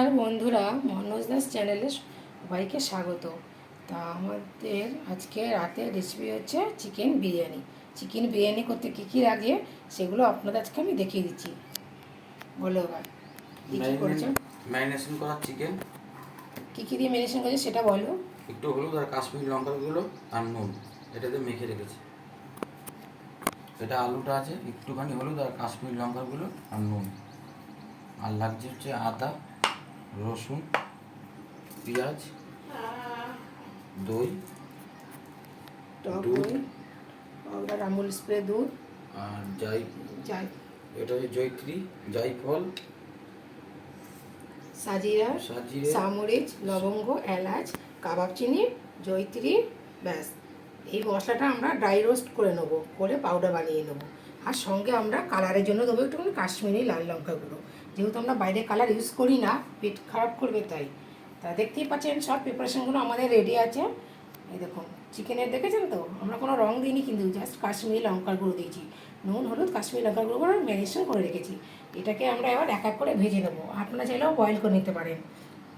নমস্কার বন্ধুরা, মনোজ দাস চ্যানেলে সবাইকে স্বাগত। তা আমাদের আজকে রাতের রেসিপি হচ্ছে চিকেন বিরিয়ানি। চিকেন বিরিয়ানি করতে কী কী লাগে সেগুলো আপনাদের আজকে আমি দেখিয়ে দিচ্ছি। বলো এবার কী কী করেছো। ম্যারিনেশন করা চিকেন, কী কী দিয়ে ম্যারিনেশন করেছে সেটা বলো। একটু হলুদ আর কাশ্মীরি লঙ্কার গুঁড়ো আর নুন, এটাতে মেখে রেখেছি। এটা আলুটা আছে, একটুখানি হলুদ আর কাশ্মীরি লঙ্কার গুঁড়ো আর নুন, আর লাগছে হচ্ছে আদা, রসুন, পেঁয়াজ, দই, দুধ, পাউডার আমুল স্প্রে দুধ, আর যাই এটা হচ্ছে জয়ত্রী, জায়ফল, সাজিরা, সামরিচ, লবঙ্গ, এলাচ, কাবাব চিনি, জয়িত্রী, ব্যাস। এই মশলাটা আমরা ড্রাই রোস্ট করে নেবো, করে পাউডার বানিয়ে নেবো। আর সঙ্গে আমরা কালারের জন্য দেবো একটুখানি কাশ্মীরি লাল লঙ্কা গুঁড়ো, যেহেতু আমরা বাইরে কালার ইউজ করি না, পেট খারাপ করবে তাই। তা দেখতেই পাচ্ছেন সব প্রিপারেশনগুলো আমাদের রেডি আছে। এই দেখুন চিকেনের দেখেছেন তো, আমরা কোনো রং দিইনি কিন্তু জাস্ট কাশ্মীরি লঙ্কার গুঁড়ো দিয়েছি, নুন হলুদ কাশ্মীরি লঙ্কার গুঁড়ো করে ম্যারিনেশন করে রেখেছি। এটাকে আমরা এবার এক এক করে ভেজে নেবো। আপনারা চাইলেও বয়েল করে নিতে পারেন,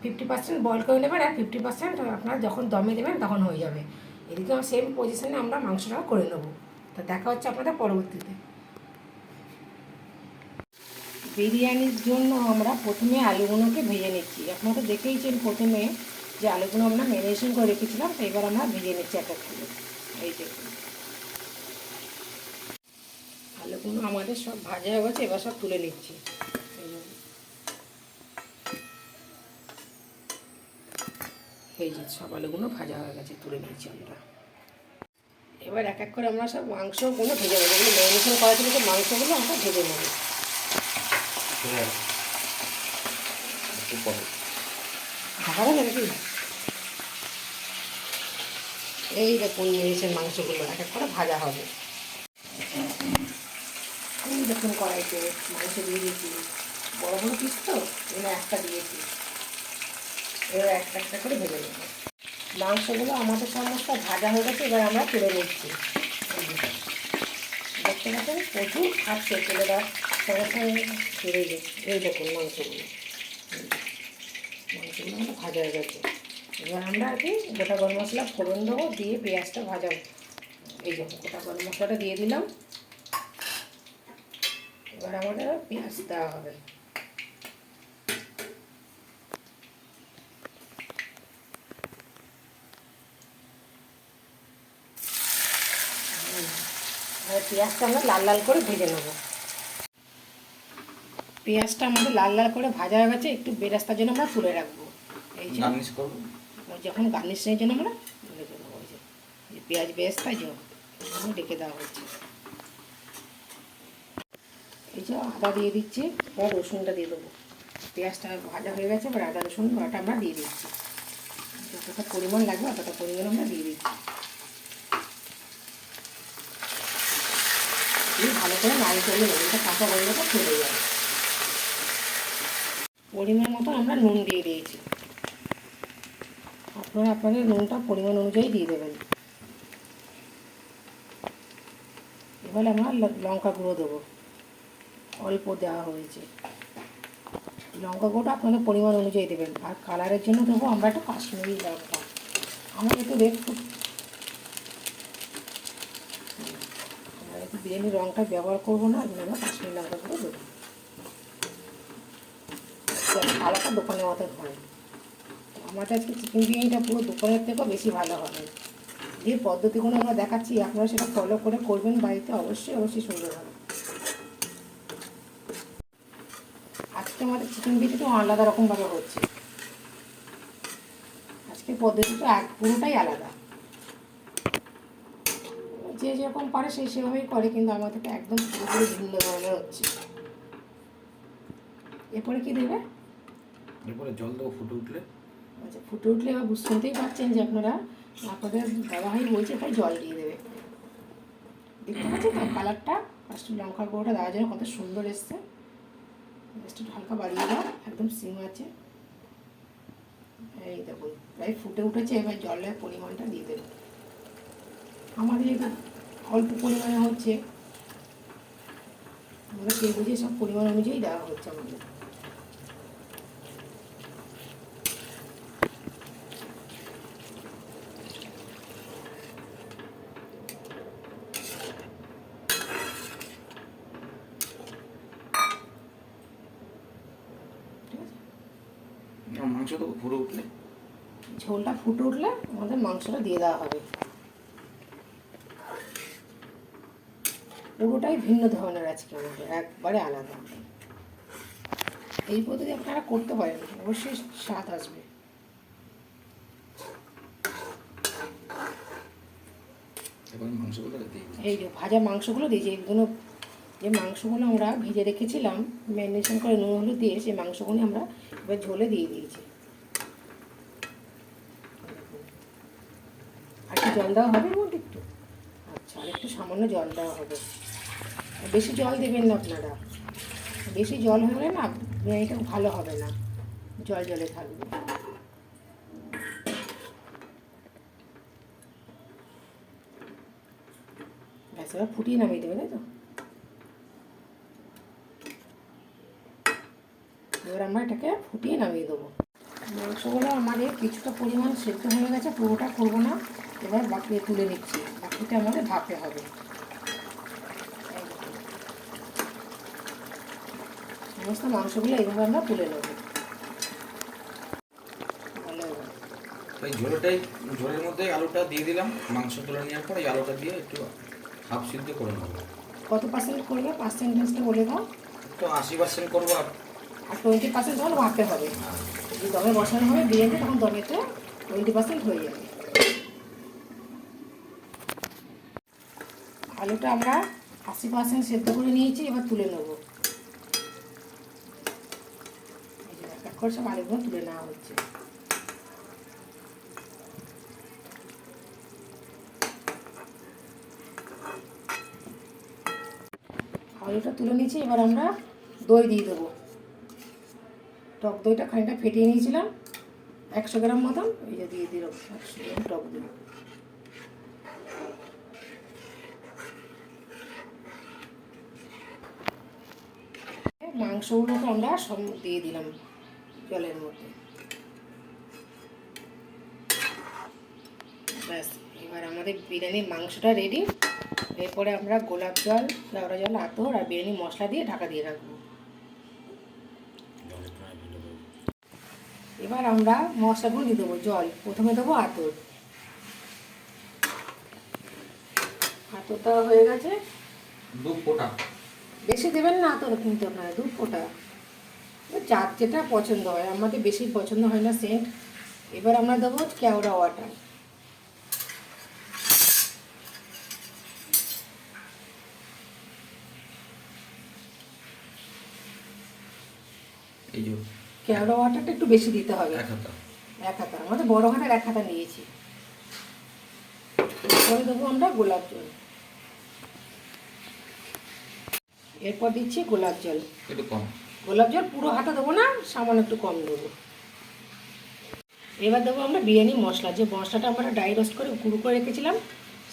50% বয়েল করে নেবেন আর 50% আপনারা যখন দমে দেবেন তখন হয়ে যাবে। এদিকে সেম পজিশনে আমরা মাংসটাও করে নেবো। তা দেখা হচ্ছে আপনাদের পরবর্তীতে। বিরিয়ানির জন্য আমরা প্রথমে আলুগুলোকে ভেজে নিচ্ছি। আপনারা তো দেখেইছেন প্রথমে যে আলুগুলো আমরা ম্যারিনেশন করে রেখেছিলাম, তো এবার আমরা ভেজে নিচ্ছি এক এক করে। এই দেখুন আলুগুলো আমাদের সব ভাজা হয়ে গেছে, এবার সব তুলে নিচ্ছি। এই যে সব আলুগুলো ভাজা হয়ে গেছে, তুলে নিচ্ছি আমরা। এবার এক এক করে আমরা সব মাংসগুলো ভেজে নেবো, যেগুলো ম্যারিনেশন করা ছিল সেই মাংসগুলো আমরা ভেজে নেবো। ঢাকা দেবে নাকি? এই দেখুন ম্যারিনেশন মাংসগুলো এক এক করে ভাজা হবে। এই দেখুন কড়াইতে মাংস দিয়ে দিয়েছি, বড় বড় পিস তো এগুলো একটা দিয়েছি। এবার একটা একটা করে ভেজে নেব। মাংসগুলো আমাদের সমস্ত ভাজা হয়ে গেছে, এবার আমরা তুলে নিচ্ছি। দেখতে পাচ্ছেন প্রচুর খাচ্ছে, তুলে দেওয়ার সঙ্গে সঙ্গে ছেড়ে গেছে। এই দেখুন মাংসগুলো আমরা ভাজা হয়ে গেছে। এবার আমরা আর কি গোটা গরম মশলা ফোড়ন দেবো, দিয়ে পেঁয়াজটা ভাজাবো। এই দেখুন গোটা গরম মশলাটা দিয়ে দিলাম। এবার আমাদের পেঁয়াজ দেওয়া হবে। পেঁয়াজটা আমরা লাল লাল করে ভেজে নেব। পেঁয়াজটা আমাদের লাল লাল করে ভাজা হয়ে গেছে, একটু বেরাস্তার জন্য আমরা তুলে রাখবো। এই যে গার্নিশ করবো, যখন গার্নিশের জন্য আমরা রেখে দেবো। ওই যে পেঁয়াজ বেরেস্তার জন্য রেখে দেওয়া হচ্ছে। এই যে আদা দিয়ে দিচ্ছি, এবার রসুনটা দিয়ে দেবো। পেঁয়াজটা ভাজা হয়ে গেছে, এবার আদা রসুন বাটা আমরা দিয়ে দিচ্ছি। যতটা পরিমাণ লাগবে অতটা পরিমাণ আমরা দিয়ে দিচ্ছি। ভালো করে নাড়ি চলে যাবে, এটা কাঁচা গন্ধটা চলে যাবে। পরিমাণ মতো আমরা নুন দিয়ে দিয়েছি, আপনারা আপনাদের নুনটা পরিমাণ অনুযায়ী দিয়ে দেবেন। এবার আমরা লঙ্কা গুঁড়ো দেবো, অল্প দেওয়া হয়েছে। লঙ্কা গুঁড়োটা আপনাদের পরিমাণ অনুযায়ী দেবেন। আর কালারের জন্য দেবো আমরা একটু কাশ্মীরি লঙ্কা, আমরা একটু রেড ফুড, আমরা একটু বিরিয়ানির রঙটা ব্যবহার করবো না, এগুলো আমরা কাশ্মীরি লঙ্কা গুঁড়ো দেবো। কালারটা দোকানের মতো হয়। আমাদের আজকে চিকেন বিরিয়ানিটা পুরো দোকানের থেকেও বেশি ভালো হবে। যে পদ্ধতিগুলো আমরা দেখাচ্ছি আপনারা সেটা ফলো করে করবেন বাড়িতে, অবশ্যই অবশ্যই সুন্দর হবে। আজকে আমাদের চিকেন বিরিয়ানিটা আলাদা রকমভাবে হচ্ছে, আজকে পদ্ধতিটা পুরোটাই আলাদা। যে যেরকম পারে সেই সেভাবেই করে, কিন্তু আমাদেরকে একদম পুরোপুরি ভিন্ন ধরনের হচ্ছে। এরপরে কি দেবে? এরপরে জল দেবো ফুটে উঠলে। আচ্ছা ফুটে উঠলে এবার শুনতেই পাচ্ছেন যে আপনারা, আপনাদের দাদাভাই বলছে তাই জল দিয়ে দেবে। দেখতে পাচ্ছেন তো কালারটা, ফার্স্ট লঙ্কার গুঁড়োটা দেওয়ার জন্য কত সুন্দর এসছে। একটু হালকা বাড়িয়ে দাও, একদম সিম আছে। এই দেখুন প্রায় ফুটে উঠেছে, এবার জলের পরিমাণটা দিয়ে দেবে। আমাদের যেহেতু অল্প পরিমাণে হচ্ছে, আমরা সেই বুঝে সব পরিমাণ অনুযায়ী দেওয়া হচ্ছে আমাদের। মাংস তো ফুটে উঠলে, ঝোলটা ফুটে উঠলে আমাদের মাংসটা দিয়ে দেওয়া হবে। পুরোটাই ভিন্ন ধরনের আজকে আমাদের, একবারে আলাদা। এই পদ্ধতি আপনারা করতে পারেন, অবশ্যই স্বাদ আসবে। এবার মাংসগুলো দিয়ে দিই। এই যে ভাজা মাংসগুলো দিয়েছি, এইগুলো যে মাংসগুলো আমরা ভেজে রেখেছিলাম ম্যারিনেশন করে নুন হলুদ দিয়ে, সেই মাংসগুলো আমরা এবার ঝোলে দিয়ে দিয়েছি। আর কি জল দেওয়া হবে মোট একটু? আচ্ছা, আর একটু সামান্য জল দেওয়া হবে। বেশি জল দেবেন না আপনারা, বেশি জল হলে না বিরিয়ানিটা ভালো হবে না, জল জলে থাকবে। ব্যাস, এবার ফুটিয়ে নামিয়ে দেবে, তাই তো? এবার আমরা এটাকে ফুটিয়ে নামিয়ে দেবো। মাংসগুলো আমাদের কিছুটা পরিমাণ সেদ্ধ হয়ে গেছে, পুরোটা করবো না। এবার বাকি তুলে নিচ্ছি, বাকিটা আমাদের ভাপতে হবে। সমস্ত মাংসগুলো এইভাবে আমরা তুলে নেবো। ভালো, এই ঝোলটাই, ঝোলের মধ্যে আলুটা দিয়ে দিলাম, মাংস তুলে নেওয়ার পর এই আলুটা দিয়ে একটু হাফ সিদ্ধ করে নেবো। কত পার্সেন্ট করবে? পার্সেন্টেজটা বলে দাও। তো 80% করবো। আর 20% জল ভাবতে হবে। যদি দমে বসানো হবে বিরিয়ানি, তখন দমেতে 20% হয়ে যাবে। আলুটা আমরা 80% সেদ্ধ করে নিয়েছি, এবার তুলে নেবো। এই যে এক করে সব আলুগুলো তুলে নেওয়া হচ্ছে। আলুটা তুলে নিয়েছি, এবার আমরা দই দিয়ে দেবো। টক দইটা খানিকটা ফেটিয়ে নিয়েছিলাম 100 গ্রাম মতন, এই যে দিয়ে দিলাম 100 গ্রাম টক দই। মাংসগুলোকে আমরা সব দিয়ে দিলাম জলের মধ্যে। ব্যাস, এবার আমাদের বিরিয়ানির মাংসটা রেডি। এরপরে আমরা গোলাপ জল, কেওড়া জল, আতর আর বিরিয়ানি মশলা দিয়ে ঢাকা দিয়ে রাখবো। এবার আমরা মশলাগুলো দিয়ে দেবো। জল প্রথমে দেবো আতর, আতরটা হয়ে গেছে। 2 ফোঁটা। বেশি দেবেন না আতর, কিন্তু আপনারা 2 ফোঁটা, যার যেটা পছন্দ হয়। আমাদের বেশি পছন্দ হয় না সেন্ট। এবার আমরা দেবো কেওড়া ওয়াটার। এই যে কেওড়া ওয়াটারটা একটু বেশি দিতে হবে, 1 হাতা। 1 হাতা, আমাদের বড় হাতের 1 হাতা নিয়েছি। এরপরে দেবো আমরা গোলাপ জল। এরপর দিচ্ছি গোলাপ জল, একটু কম। গোলাপ জল পুরো হাতা দেবো না, সামান্য একটু কম দেবো। এবার দেবো আমরা বিরিয়ানি মশলা, যে মশলাটা আমরা ড্রাই রোস্ট করে গুঁড়ো করে রেখেছিলাম,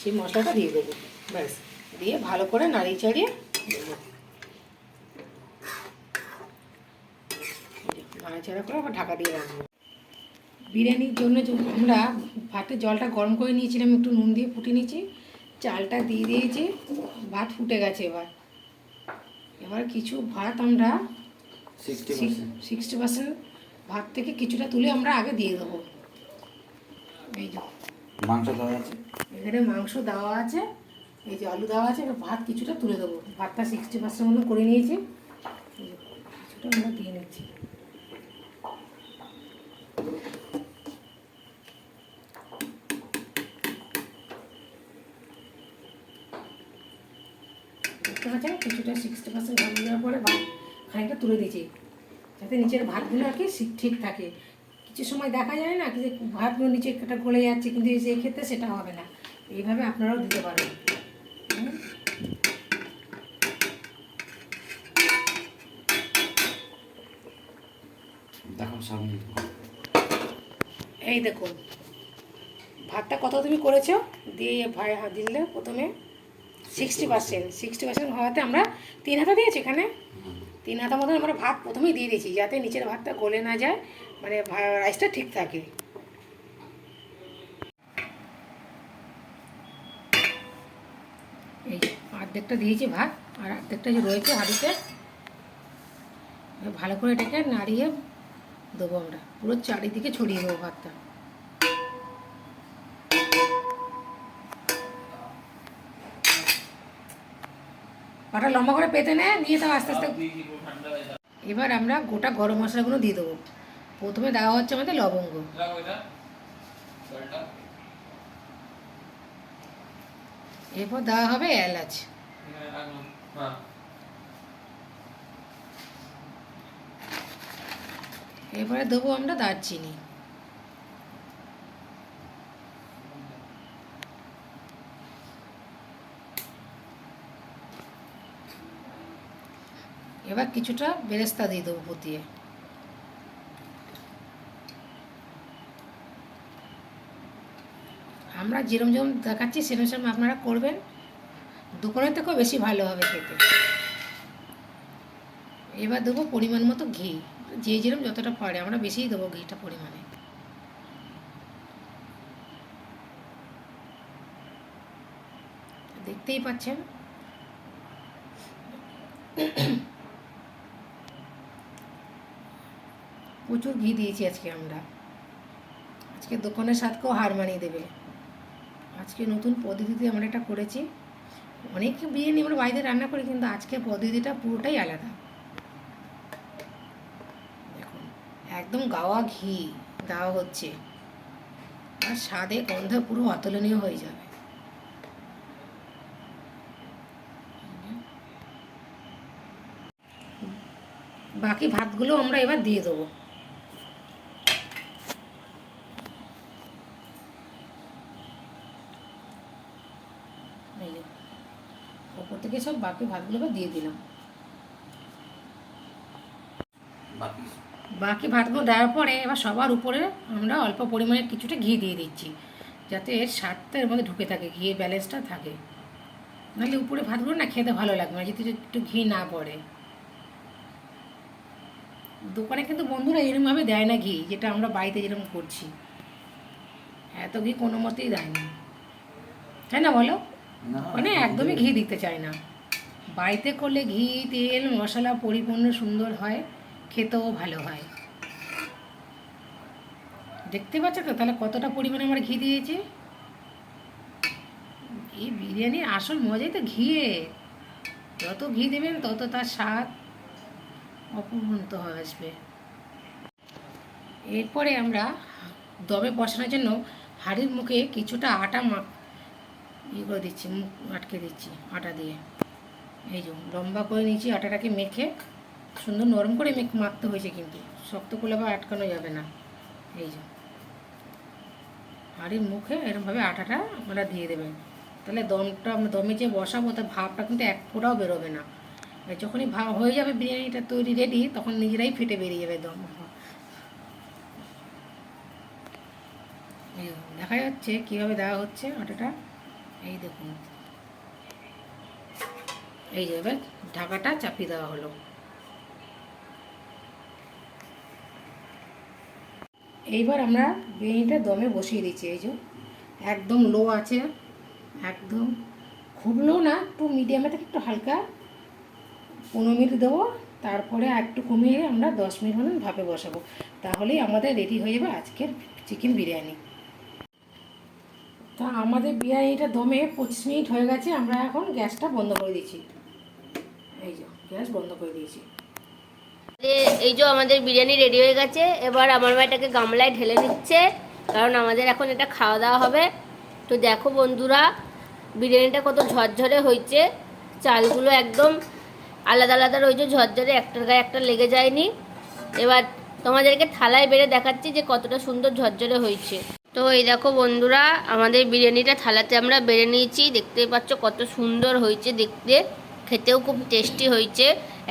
সেই মশলাটা দিয়ে দেবো। ব্যাস, দিয়ে ভালো করে নাড়িয়ে চাড়িয়ে দেবো। নাড়াচাড়া করে আবার ঢাকা দিয়ে রাখবো। বিরিয়ানির জন্য আমরা ভাতের জলটা গরম করে নিয়েছিলাম, একটু নুন দিয়ে ফুটিয়ে নিয়েছি, চালটা দিয়ে দিয়েছি, ভাত ফুটে গেছে। এবার কিছু ভাত আমরা 60% ভাত থেকে কিছুটা তুলে আমরা আগে দিয়ে দেবো। এই যে মাংস দেওয়া আছে, এখানে মাংস দেওয়া আছে, এই যে আলু দেওয়া আছে, এবার ভাত কিছুটা তুলে দেবো। ভাতটা 60% মতো করে নিয়েছি, কিছুটা আমরা দিয়ে নিচ্ছি। দেখতে পাচ্ছেন কিছুটা 60% ভাত দেওয়ার পরে ভাত খানিকটা তুলে দিয়েছি, যাতে নিচের ভাতগুলো আর কি ঠিক থাকে। কিছু সময় দেখা যায় না কি যে ভাতগুলো নিচে একটা গলে যাচ্ছে, কিন্তু এই ক্ষেত্রে সেটা হবে না। এইভাবে আপনারাও দিতে পারেন। দেখো সামনে। এই দেখুন ভাতটা কত তুমি করেছো, দিয়ে ভাই দিলে প্রথমে 60% হওয়াতে আমরা 3 হাতা দিয়েছি। এখানে 3 হাতা মতন আমরা ভাত প্রথমেই দিয়ে দিয়েছি, যাতে নিচের ভাতটা গলে না যায়, মানে রাইসটা ঠিক থাকে। এই অর্ধেকটা দিয়েছি ভাত, আর অর্ধেকটা যে রয়েছে হাঁড়িতে, ভালো করে এটাকে নাড়িয়ে দেবো আমরা, পুরো চারিদিকে ছড়িয়ে দেবো ভাতটা। পাটা লম্বা করে পেতে নিয়ে তাও আস্তে আস্তে। এবার আমরা গোটা গরম মশলাগুলো দিয়ে দেবো। প্রথমে দেওয়া হচ্ছে আমাদের লবঙ্গ, এরপর দেওয়া হবে এলাচ, এরপরে দেবো আমরা দারচিনি, এবার কিছুটা বেরেস্তা দিয়ে দেবো ফুটিয়ে। আমরা যেরম যেরম দেখাচ্ছি সেরম সেরম আপনারা করবেন, দোকানের থেকেও বেশি ভালো হবে খেতে। এবার দেবো পরিমাণ মতো ঘি, যে যেরম যতটা পারে, আমরা বেশিই দেবো ঘিটা পরিমাণে। দেখতেই পাচ্ছেন প্রচুর ঘি দিয়েছি আজকে আমরা। আজকে দোকানের স্বাদকেও হার মানিয়ে দেবে। আজকে নতুন পদ্ধতিতে আমরা এটা করেছি। অনেক বিরিয়ানি আমরা বাড়িতে রান্না করি, কিন্তু আজকে পদ্ধতিটা পুরোটাই আলাদা। দেখুন একদম গাওয়া ঘি দেওয়া হচ্ছে, আর স্বাদে গন্ধ পুরো অতুলনীয় হয়ে যাবে। বাকি ভাতগুলো আমরা এবার দিয়ে দেবো। ওপর থেকে সব বাকি ভাতগুলো দিয়ে দিলাম। বাকি ভাতগুলো দেওয়ার পরে এবার সবার উপরে আমরা অল্প পরিমাণে কিছুটা ঘি দিয়ে দিচ্ছি, যাতে এর স্বাদটা এর মধ্যে ঢুকে থাকে, ঘিয়ের ব্যালেন্সটা থাকে। নাহলে উপরে ভাতগুলো না খেতে ভালো লাগবে না যদি একটু ঘি না পড়ে। দোকানে কিন্তু বন্ধুরা এরকমভাবে দেয় না ঘি, যেটা আমরা বাড়িতে যেরকম করছি। এত ঘি কোনো মতেই দেয় না, তাই না বলো? মানে একদমই ঘি দিতে চায় না। বাড়িতে করলে ঘি তেল মশলা পরিপূর্ণ সুন্দর হয়, খেতেও ভালো হয়। দেখতে পাচ্ছ তো তাহলে কতটা পরিমাণে আমরা ঘি দিয়েছি। এই বিরিয়ানির আসল মজাই তো ঘিয়ে, যত ঘি দেবেন তত তার স্বাদ অপূর্ণত আসবে। এরপরে আমরা দমে বসানোর জন্য হাঁড়ির মুখে কিছুটা আটা ইয়ে করে দিচ্ছি, মুখ আটকে দিচ্ছি আটা দিয়ে। এই যে লম্বা করে নিয়েছি আটাটাকে, মেখে সুন্দর নরম করে মাখতে হয়েছে, কিন্তু শক্ত করলে আবার আটকানো যাবে না। এই যে হাঁড়ির মুখে এরকমভাবে আটাটা আপনারা দিয়ে দেবেন, তাহলে দমে যে বসাবো তার ভাবটা কিন্তু এক ফোঁটাও বেরোবে না। যখনই ভাব হয়ে যাবে বিরিয়ানিটা তৈরি রেডি, তখন নিজেরাই ফেটে বেরিয়ে যাবে দম। এই দেখা যাচ্ছে কীভাবে দেওয়া হচ্ছে আটাটা, এই দেখুন। এই যে এবার ঢাকাটা চাপিয়ে দেওয়া হলো। এইবার আমরা বিরিয়ানিটা দমে বসিয়ে দিচ্ছি। এই যে একদম লো আছে, একদম খুব লো না, একটু মিডিয়ামে থেকে একটু হালকা 15 মিনিট দেবো, তারপরে একটু কমিয়ে আমরা 10 মিনিট মতন ভাপে বসাবো। তাহলেই আমাদের রেডি হয়ে যাবে আজকের চিকেন বিরিয়ানি। তা আমাদের বিরিয়ানিটা দমে 25 মিনিট হয়ে গেছে, আমরা এখন গ্যাসটা বন্ধ করে দিচ্ছি। এই যে গ্যাস বন্ধ করে দিয়েছি। এই যে আমাদের বিরিয়ানি রেডি হয়ে গেছে। এবার আমার মা এটাকে গামলায় ঢেলে নিচ্ছে, কারণ আমাদের এখন এটা খাওয়া দাওয়া হবে। তো দেখো বন্ধুরা, বিরিয়ানিটা কত ঝরঝরে হয়েছে, চালগুলো একদম আলাদা আলাদা রয়েছে, ঝরঝরে, একটার গায়ে একটা লেগে যায়নি। এবার তোমাদেরকে থালায় বেড়ে দেখাচ্ছি যে কতটা সুন্দর ঝরঝরে হয়েছে। তো এই দেখো বন্ধুরা, আমাদের বিরিয়ানিটা থালাতে আমরা বেড়ে নিয়েছি, দেখতেই পাচ্ছ কত সুন্দর হয়েছে দেখতে, খেতেও খুব টেস্টি হয়েছে।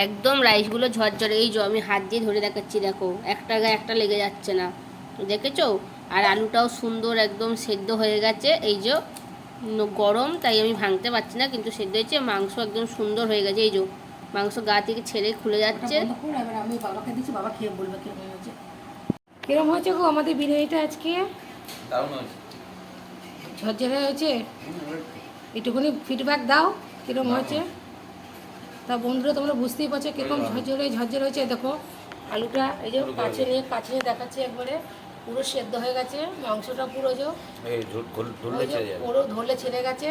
একদম রাইসগুলো ঝরঝরে, এই যে আমি হাত দিয়ে ধরে দেখাচ্ছি, দেখো একটা গায়ে একটা লেগে যাচ্ছে না, দেখেছো? আর আলুটাও সুন্দর একদম সেদ্ধ হয়ে গেছে। এই যে গরম তাই আমি ভাঙতে পারছি না, কিন্তু সেদ্ধ হয়েছে। মাংস একদম সুন্দর হয়ে গেছে, এই যে মাংস গা থেকে ছেড়ে খুলে যাচ্ছে। এবার আমি বাবাকে দিচ্ছি, বাবা খেয়ে বলবে কিরকম হয়েছে। কিরকম হয়েছে গো আমাদের বিরিয়ানিটা আজকে? ঝরঝরে হয়েছে? একটুখানি ফিডব্যাক দাও কিরকম হয়েছে। তা বন্ধুরা তোমরা বুঝতেই পারছো কীরকম ঝরঝরে হয়েছে। দেখো আলুটা এই যে পুরো কাছে নিয়ে দেখাচ্ছি একবারে, পুরো সেদ্ধ হয়ে গেছে, মাংসটা পুরো যে এই ধরলে ওই যে ছেড়ে যাবে। পুরো ধরলে ছেড়ে গেছে,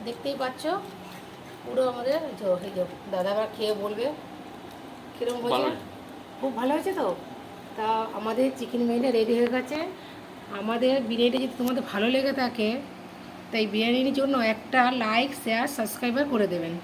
দেখতেই পাচ্ছ পুরো আমাদের এই যে দাদা আবার খেয়ে বলবে কীরকম ভালো হয়েছে। হয়েছে। খুব ভালো হয়েছে তো। তা আমাদের চিকেন বিরিয়ানি রেডি হয়ে গেছে। আমাদের বিরিয়ানিটা যদি তোমাদের ভালো লেগে থাকে, তাই বিরিয়ানির জন্য একটা লাইক, শেয়ার, সাবস্ক্রাইবার করে দেবেন।